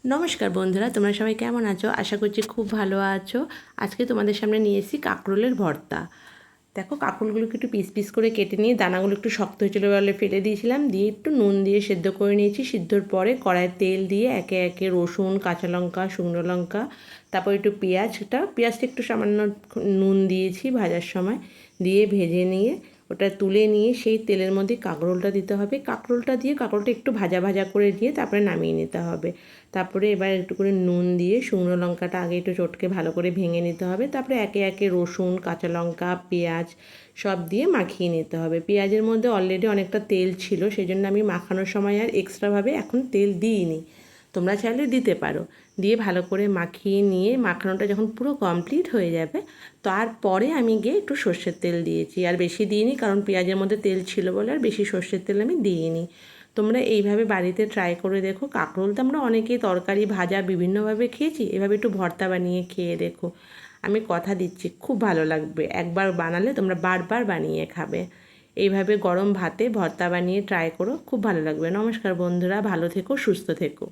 নমস্কার বন্ধুরা, তোমরা সবাই কেমন আছো? আশা করছি খুব ভালো আছো। আজকে তোমাদের সামনে নিয়ে এসেছি কাঁকরোলের ভর্তা। দেখো, কাঁকরোলগুলোকে একটু পিস পিস করে কেটে নিয়ে দানাগুলো একটু শক্ত হয়েছিল বলে ফেলে দিয়েছিলাম, দিয়ে একটু নুন দিয়ে সেদ্ধ করে নিয়েছি। সিদ্ধর পরে কড়াইয়ে তেল দিয়ে একে একে রসুন, কাঁচা লঙ্কা, শুকনো লঙ্কা, তারপর একটু পেঁয়াজটা একটু সামান্য নুন দিয়েছি ভাজার সময়, দিয়ে ভেজে নিয়ে ওটা তুলে নিয়ে সেই তেলের মধ্যে কাঁকরোলটা দিতে হবে। কাঁকরোলটা দিয়ে কাঁকরোলটা একটু ভাজা ভাজা করে দিয়ে তারপরে নামিয়ে নিতে হবে। তারপরে এবার একটু করে নুন দিয়ে শুকনো লঙ্কাটা আগে একটু চটকে ভালো করে ভেঙে নিতে হবে। তারপরে একে একে রসুন, কাঁচা লঙ্কা, পেঁয়াজ সব দিয়ে মাখিয়ে নিতে হবে। পেঁয়াজের মধ্যে অলরেডি অনেকটা তেল ছিল, সেই জন্য আমি মাখানোর সময় আর এক্সট্রাভাবে এখন তেল দিইনি। তোমরা চাইলে দিতে পারো। দিয়ে ভালো করে মাখিয়ে নিয়ে মাখানোটা যখন পুরো কমপ্লিট হয়ে যাবে, তারপরে আমি গিয়ে একটু সর্ষের তেল দিয়েছি। আর বেশি দিইনি, কারণ পেঁয়াজের মধ্যে তেল ছিল বলে আর বেশি সর্ষের তেল আমি দিইনি। তোমরা এইভাবে বাড়িতে ট্রাই করে দেখো। কাঁকরোল তো আমরা অনেকেই তরকারি, ভাজা বিভিন্নভাবে খেয়েছি, এভাবে একটু ভর্তা বানিয়ে খেয়ে দেখো। আমি কথা দিচ্ছি খুব ভালো লাগবে। একবার বানালে তোমরা বারবার বানিয়ে খাবে। এইভাবে গরম ভাতে ভর্তা বানিয়ে ট্রাই করো, খুব ভালো লাগবে। নমস্কার বন্ধুরা, ভালো থেকো, সুস্থ থেকো।